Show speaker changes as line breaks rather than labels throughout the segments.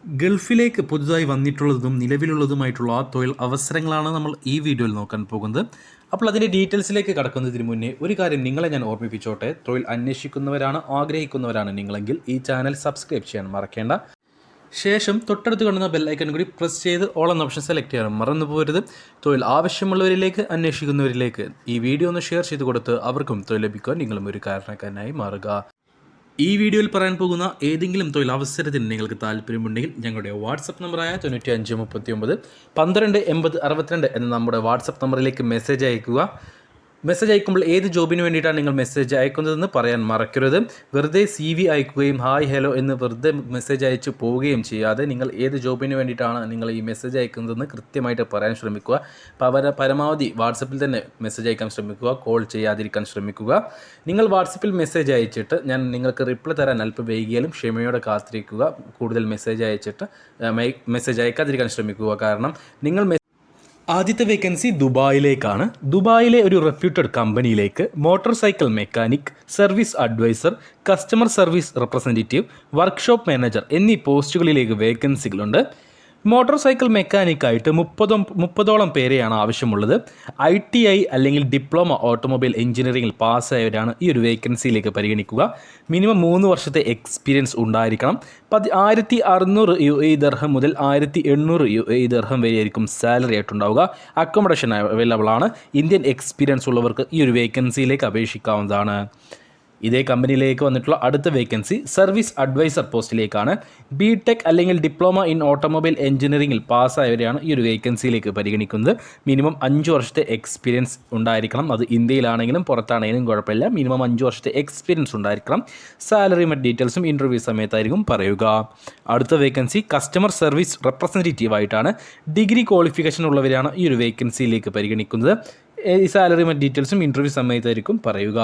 ഗൾഫിലേക്ക് പുതുതായി വന്നിട്ടുള്ളതും നിലവിലുള്ളതുമായിട്ടുള്ള തൊഴിൽ അവസരങ്ങളാണ് നമ്മൾ ഈ വീഡിയോയിൽ നോക്കാൻ പോകുന്നത്. അപ്പോൾ അതിൻ്റെ ഡീറ്റെയിൽസിലേക്ക് കടക്കുന്നതിന് മുന്നേ ഒരു കാര്യം നിങ്ങളെ ഞാൻ ഓർമ്മിപ്പിച്ചോട്ടെ. തൊഴിൽ അന്വേഷിക്കുന്നവരാണ്, ആഗ്രഹിക്കുന്നവരാണ് നിങ്ങളെങ്കിൽ ഈ ചാനൽ സബ്സ്ക്രൈബ് ചെയ്യാൻ മറക്കേണ്ട. ശേഷം തൊട്ടടുത്ത് കാണുന്ന ബെല്ലൈക്കൺ കൂടി പ്രസ് ചെയ്ത് ഓൾ എന്ന ഓപ്ഷൻ സെലക്ട് ചെയ്യാൻ മറന്നു പോകരുത്. തൊഴിൽ ആവശ്യമുള്ളവരിലേക്ക്, അന്വേഷിക്കുന്നവരിലേക്ക് ഈ വീഡിയോ ഒന്ന് ഷെയർ ചെയ്ത് കൊടുത്ത് അവർക്കും തൊഴിൽ ലഭിക്കുവാൻ നിങ്ങളും ഒരു കാരണക്കാരനായി മാറുക. ഈ വീഡിയോയിൽ പറയാൻ പോകുന്ന ഏതെങ്കിലും തൊഴിലവസരത്തിന് നിങ്ങൾക്ക് താല്പര്യമുണ്ടെങ്കിൽ ഞങ്ങളുടെ വാട്സപ്പ് നമ്പറായ 9539 12 80 62 എന്ന നമ്മുടെ വാട്സപ്പ് നമ്പറിലേക്ക് മെസ്സേജ് അയക്കുക. മെസ്സേജ് അയക്കുമ്പോൾ ഏത് ജോബിന് വേണ്ടിയിട്ടാണ് നിങ്ങൾ മെസ്സേജ് അയക്കുന്നതെന്ന് പറയാൻ മറക്കരുത്. വെറുതെ CV അയക്കുകയും ഹായ് ഹലോ എന്ന് വെറുതെ മെസ്സേജ് അയച്ചു പോവുകയും ചെയ്യാതെ നിങ്ങൾ ഏത് ജോബിന് വേണ്ടിയിട്ടാണ് നിങ്ങൾ ഈ മെസ്സേജ് അയക്കുന്നതെന്ന് കൃത്യമായിട്ട് പറയാൻ ശ്രമിക്കുക. പരമാവധി വാട്സപ്പിൽ തന്നെ മെസ്സേജ് അയക്കാൻ ശ്രമിക്കുക, കോൾ ചെയ്യാതിരിക്കാൻ ശ്രമിക്കുക. നിങ്ങൾ വാട്സപ്പിൽ മെസ്സേജ് അയച്ചിട്ട് ഞാൻ നിങ്ങൾക്ക് റിപ്ലൈ തരാൻ അല്പം വൈകിയാലും ക്ഷമയോടെ കാത്തിരിക്കുക. കൂടുതൽ മെസ്സേജ് അയക്കാതിരിക്കാൻ ശ്രമിക്കുക. കാരണം നിങ്ങൾ ആദ്യത്തെ വേക്കൻസി ദുബായിലേക്കാണ്. ദുബായിലെ ഒരു റെപ്യൂട്ടഡ് കമ്പനിയിലേക്ക് motor cycle mechanic, service adviser, customer service representative, workshop manager എന്നീ പോസ്റ്റുകളിലേക്ക് വേക്കൻസികളുണ്ട്. മോട്ടോർ സൈക്കിൾ മെക്കാനിക്കായിട്ട് 30ഓളം പേരെയാണ് ആവശ്യമുള്ളത്. ITI അല്ലെങ്കിൽ ഡിപ്ലോമ ഓട്ടോമൊബൈൽ എഞ്ചിനീയറിംഗിൽ പാസ്സായവരാണ് ഈ ഒരു വേക്കൻസിയിലേക്ക് പരിഗണിക്കുക. മിനിമം 3 വർഷത്തെ എക്സ്പീരിയൻസ് ഉണ്ടായിരിക്കണം. 1600 UAE ദർഹം മുതൽ 1800 UAE ദർഹം വരെയായിരിക്കും സാലറി ആയിട്ടുണ്ടാവുക. അക്കോമഡേഷൻ അവൈലബിൾ ആണ്. ഇന്ത്യൻ എക്സ്പീരിയൻസ് ഉള്ളവർക്ക് ഈ ഒരു വേക്കൻസിയിലേക്ക് അപേക്ഷിക്കാവുന്നതാണ്. ഇതേ കമ്പനിയിലേക്ക് വന്നിട്ടുള്ള അടുത്ത വേക്കൻസി സർവീസ് അഡ്വൈസർ പോസ്റ്റിലേക്കാണ്. BTech അല്ലെങ്കിൽ ഡിപ്ലോമ ഇൻ ഓട്ടോമൊബൈൽ എഞ്ചിനീയറിംഗിൽ പാസ്സായവരെയാണ് ഈ ഒരു വേക്കൻസിയിലേക്ക് പരിഗണിക്കുന്നത്. മിനിമം 5 വർഷത്തെ എക്സ്പീരിയൻസ് ഉണ്ടായിരിക്കണം. അത് ഇന്ത്യയിലാണെങ്കിലും പുറത്താണെങ്കിലും കുഴപ്പമില്ല. മിനിമം 5 വർഷത്തെ എക്സ്പീരിയൻസ് ഉണ്ടായിരിക്കണം. സാലറി മറ്റ് ഡീറ്റെയിൽസും ഇൻ്റർവ്യൂ സമയത്തായിരിക്കും പറയുക. അടുത്ത വേക്കൻസി കസ്റ്റമർ സർവീസ് റെപ്രസെൻറ്റേറ്റീവ് ആയിട്ടാണ്. ഡിഗ്രി ക്വാളിഫിക്കേഷൻ ഉള്ളവരാണ് ഈ ഒരു വേക്കൻസിയിലേക്ക് പരിഗണിക്കുന്നത്. ഈ സാലറി മറ്റ് ഡീറ്റെയിൽസും ഇൻ്റർവ്യൂ സമയത്തായിരിക്കും പറയുക.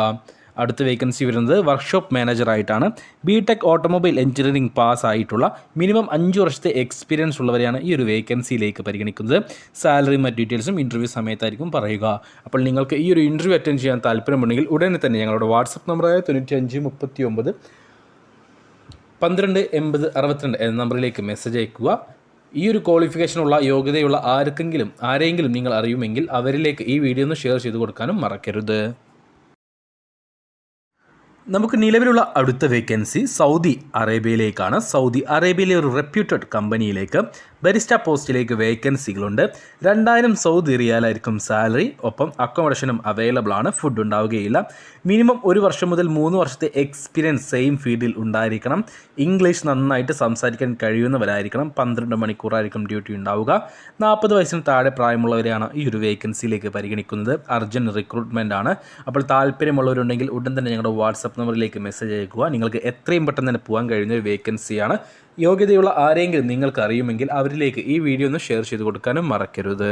അടുത്ത വേക്കൻസി വരുന്നത് വർക്ക്ഷോപ്പ് മാനേജറായിട്ടാണ്. BTech ഓട്ടോമൊബൈൽ എഞ്ചിനീയറിംഗ് പാസ് ആയിട്ടുള്ള മിനിമം 5 വർഷത്തെ എക്സ്പീരിയൻസ് ഉള്ളവരെയാണ് ഈ ഒരു വേക്കൻസിയിലേക്ക് പരിഗണിക്കുന്നത്. സാലറി മറ്റ് ഡീറ്റെയിൽസും ഇൻ്റർവ്യൂ സമയത്തായിരിക്കും പറയുക. അപ്പോൾ നിങ്ങൾക്ക് ഈ ഒരു ഇൻ്റർവ്യൂ അറ്റൻഡ് ചെയ്യാൻ താല്പര്യമുണ്ടെങ്കിൽ ഉടനെ തന്നെ ഞങ്ങളുടെ വാട്സപ്പ് നമ്പറായ 9539 12 80 62 എന്ന നമ്പറിലേക്ക് മെസ്സേജ് അയക്കുക. ഈ ഒരു ക്വാളിഫിക്കേഷനുള്ള യോഗ്യതയുള്ള ആരെങ്കിലും നിങ്ങൾ അറിയുമെങ്കിൽ അവരിലേക്ക് ഈ വീഡിയോ ഒന്ന് ഷെയർ ചെയ്ത് കൊടുക്കാനും മറക്കരുത്. നമുക്ക് നിലവിലുള്ള അടുത്ത വേക്കൻസി സൗദി അറേബ്യയിലേക്കാണ്. സൗദി അറേബ്യയിലെ ഒരു റെപ്യൂട്ടഡ് കമ്പനിയിലേക്ക് ബരിസ്റ്റ പോസ്റ്റിലേക്ക് വേക്കൻസികളുണ്ട്. 2000 സൗദി റിയാലായിരിക്കും സാലറി. ഒപ്പം അക്കോമഡേഷനും അവൈലബിൾ ആണ്. ഫുഡ് ഉണ്ടാവുകയില്ല. മിനിമം 1 വർഷം മുതൽ 3 വർഷത്തെ എക്സ്പീരിയൻസ് സെയിം ഫീൽഡിൽ ഉണ്ടായിരിക്കണം. ഇംഗ്ലീഷ് നന്നായിട്ട് സംസാരിക്കാൻ കഴിയുന്നവരായിരിക്കണം. 12 മണിക്കൂറായിരിക്കും ഡ്യൂട്ടി ഉണ്ടാവുക. 40 വയസ്സിന് താഴെ പ്രായമുള്ളവരെയാണ് ഈ ഒരു വേക്കൻസിയിലേക്ക് പരിഗണിക്കുന്നത്. അർജൻറ്റ് റിക്രൂട്ട്മെൻ്റ് ആണ്. അപ്പോൾ താല്പര്യമുള്ളവരുണ്ടെങ്കിൽ ഉടൻ തന്നെ ഞങ്ങളുടെ വാട്സപ്പ് നമ്പറിലേക്ക് മെസ്സേജ് അയക്കുക. നിങ്ങൾക്ക് എത്രയും പെട്ടെന്ന് തന്നെ പോകാൻ കഴിയുന്ന ഒരു വേക്കൻസിയാണ്. യോഗ്യതയുള്ള ആരെങ്കിലും നിങ്ങൾക്ക് അറിയുമെങ്കിൽ അവരിലേക്ക് ഈ വീഡിയോ ഒന്ന് ഷെയർ ചെയ്ത് കൊടുക്കാനും മറക്കരുത്.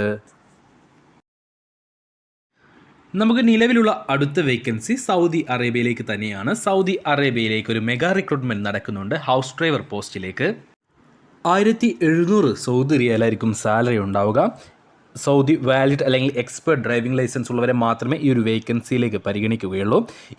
നമുക്ക് നിലവിലുള്ള അടുത്ത വേക്കൻസി സൗദി അറേബ്യയിലേക്ക് തന്നെയാണ്. സൗദി അറേബ്യയിലേക്ക് ഒരു മെഗാ റിക്രൂട്ട്മെൻറ്റ് നടക്കുന്നുണ്ട്. ഹൗസ് ഡ്രൈവർ പോസ്റ്റിലേക്ക് 1700 സൗദി റിയാലായിരിക്കും സാലറി ഉണ്ടാവുക. സൗദി വാലിഡ് അല്ലെങ്കിൽ എക്സ്പേർട്ട് ഡ്രൈവിംഗ് ലൈസൻസ് ഉള്ളവരെ മാത്രമേ ഈ ഒരു വേക്കൻസിയിലേക്ക് പരിഗണിക്കുകയുള്ളൂ.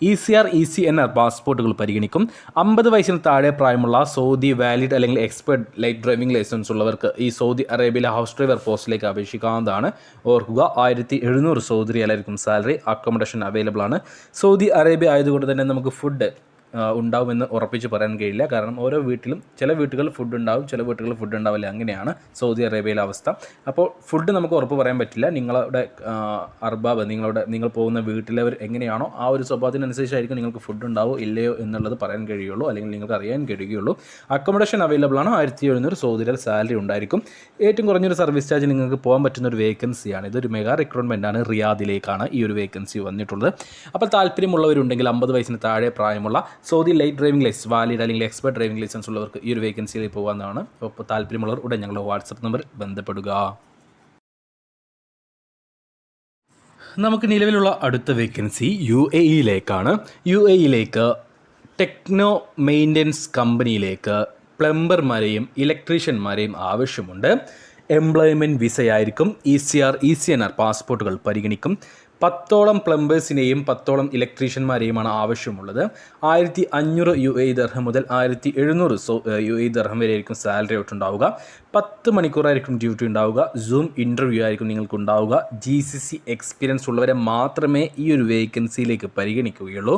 ECR ECNR പാസ്പോർട്ടുകൾ പരിഗണിക്കും. 50 വയസ്സിന് താഴെ പ്രായമുള്ള സൗദി വാലിഡ് അല്ലെങ്കിൽ എക്സ്പേർട്ട് ലൈറ്റ് ഡ്രൈവിംഗ് ലൈസൻസ് ഉള്ളവർക്ക് ഈ സൗദി അറേബ്യയിലെ ഹൗസ് ഡ്രൈവർ പോസ്റ്റിലേക്ക് അപേക്ഷിക്കാവുന്നതാണ്. ഓർക്കുക, 1700 സൗദി റിയാലായിരിക്കും സാലറി. അക്കോമഡേഷൻ അവൈലബിൾ ആണ്. സൗദി അറേബ്യ ആയതുകൊണ്ട് തന്നെ നമുക്ക് ഫുഡ് ഉണ്ടാവുമെന്ന് ഉറപ്പിച്ച് പറയാൻ കഴിയില്ല. കാരണം ഓരോ വീട്ടിലും ചില വീട്ടുകളിൽ ഫുഡ് ഉണ്ടാവും, ചില വീട്ടുകളിൽ ഫുഡ് ഉണ്ടാവില്ല. അങ്ങനെയാണ് സൗദി അറേബ്യയിലെ അവസ്ഥ. അപ്പോൾ ഫുഡ് നമുക്ക് ഉറപ്പ് പറയാൻ പറ്റില്ല. നിങ്ങളുടെ അർബാബ്, നിങ്ങൾ പോകുന്ന വീട്ടിലവർ എങ്ങനെയാണോ ആ ഒരു സ്വഭാവത്തിനനുസരിച്ചായിരിക്കും നിങ്ങൾക്ക് ഫുഡ് ഉണ്ടാവോ ഇല്ലയോ എന്നുള്ളത് പറയാൻ കഴിയുള്ളൂ, അല്ലെങ്കിൽ നിങ്ങൾക്ക് അറിയാൻ കഴിയുകയുള്ളൂ. അക്കോമഡേഷൻ അവൈലബിൾ ആണ്. 1700 സൗദി റിയാൽ സാലറി ഉണ്ടായിരിക്കും. ഏറ്റവും കുറഞ്ഞൊരു സർവീസ് ചാർജ് നിങ്ങൾക്ക് പോകാൻ പറ്റുന്ന ഒരു വേക്കൻസിയാണ്. ഇതൊരു മെഗാ റിക്രൂട്ട്മെൻ്റ് ആണ്. റിയാദിലേക്കാണ് ഈ ഒരു വേക്കൻസി വന്നിട്ടുള്ളത്. അപ്പോൾ താല്പര്യമുള്ളവരുണ്ടെങ്കിൽ 50 വയസ്സിന് താഴെ പ്രായമുള്ള Saudi light driving licence valid അല്ലെങ്കിൽ എക്സ്പേർട്ട് ഡ്രൈവിംഗ് ലൈസൻസ് ഉള്ളവർക്ക് ഈ ഒരു വേക്കൻസിയിൽ പോകാവുന്നതാണ്. അപ്പോൾ താല്പര്യമുള്ളവർ ഉടൻ ഞങ്ങളുടെ വാട്സപ്പ് നമ്പർ ബന്ധപ്പെടുക. നമുക്ക് നിലവിലുള്ള അടുത്ത വേക്കൻസി UAEയിലേക്കാണ്. UAEയിലേക്ക് ടെക്നോ മെയിൻ്റനൻസ് കമ്പനിയിലേക്ക് പ്ലംബർമാരെയും ഇലക്ട്രീഷ്യന്മാരെയും ആവശ്യമുണ്ട്. എംപ്ലോയ്മെൻറ്റ് വിസയായിരിക്കും. ECR ECNR പാസ്പോർട്ടുകൾ പരിഗണിക്കും. 10ഓളം പ്ലംബേഴ്സിനെയും 10ഓളം ഇലക്ട്രീഷ്യന്മാരെയുമാണ് ആവശ്യമുള്ളത്. 1500 UAE ദർഹം മുതൽ 1700 UAE ദർഹം വരെ ആയിരിക്കും സാലറി ആയിട്ടുണ്ടാവുക. 10 മണിക്കൂറായിരിക്കും ഡ്യൂട്ടി ഉണ്ടാവുക. സൂം ഇൻ്റർവ്യൂ ആയിരിക്കും നിങ്ങൾക്ക് ഉണ്ടാവുക. GCC എക്സ്പീരിയൻസ് ഉള്ളവരെ മാത്രമേ ഈ ഒരു വേക്കൻസിയിലേക്ക് പരിഗണിക്കുകയുള്ളൂ.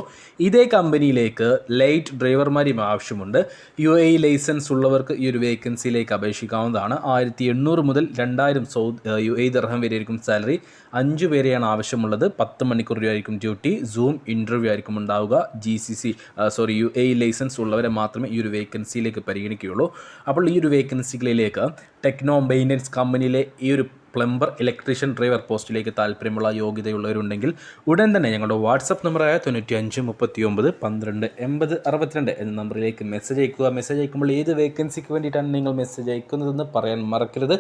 ഇതേ കമ്പനിയിലേക്ക് ലൈറ്റ് ഡ്രൈവർമാരെയും ആവശ്യമുണ്ട്. UAE ലൈസൻസ് ഉള്ളവർക്ക് ഈ ഒരു വേക്കൻസിയിലേക്ക് അപേക്ഷിക്കാവുന്നതാണ്. 1800 മുതൽ 2000 UAE ദർഹം വരെ ആയിരിക്കും സാലറി. 5 പേരെയാണ് ആവശ്യമുള്ളത്. 10 മണിക്കൂർ ആയിരിക്കും ഡ്യൂട്ടി. സൂം ഇൻ്റർവ്യൂ ആയിരിക്കും ഉണ്ടാവുക. UAE ലൈസൻസ് ഉള്ളവരെ മാത്രമേ ഈ ഒരു വേക്കൻസിയിലേക്ക് പരിഗണിക്കുകയുള്ളൂ. അപ്പോൾ ഈ ഒരു വേക്കൻസികളിലേക്ക് ടെക്നോ മെയിൻ്റനൻസ് കമ്പനിയിലെ ഈ ഒരു പ്ലംബർ, ഇലക്ട്രീഷ്യൻ, ഡ്രൈവർ പോസ്റ്റിലേക്ക് താല്പര്യമുള്ള യോഗ്യതയുള്ളവരുണ്ടെങ്കിൽ ഉടൻ തന്നെ ഞങ്ങളുടെ വാട്സപ്പ് നമ്പറായ 95 39 12 80 62 എന്ന നമ്പറിലേക്ക് മെസ്സേജ് അയക്കുക. മെസ്സേജ് അയക്കുമ്പോൾ ഏത് വേക്കൻസിക്ക് വേണ്ടിയിട്ടാണ് നിങ്ങൾ മെസ്സേജ് അയക്കുന്നതെന്ന് പറയാൻ മറക്കരുത്.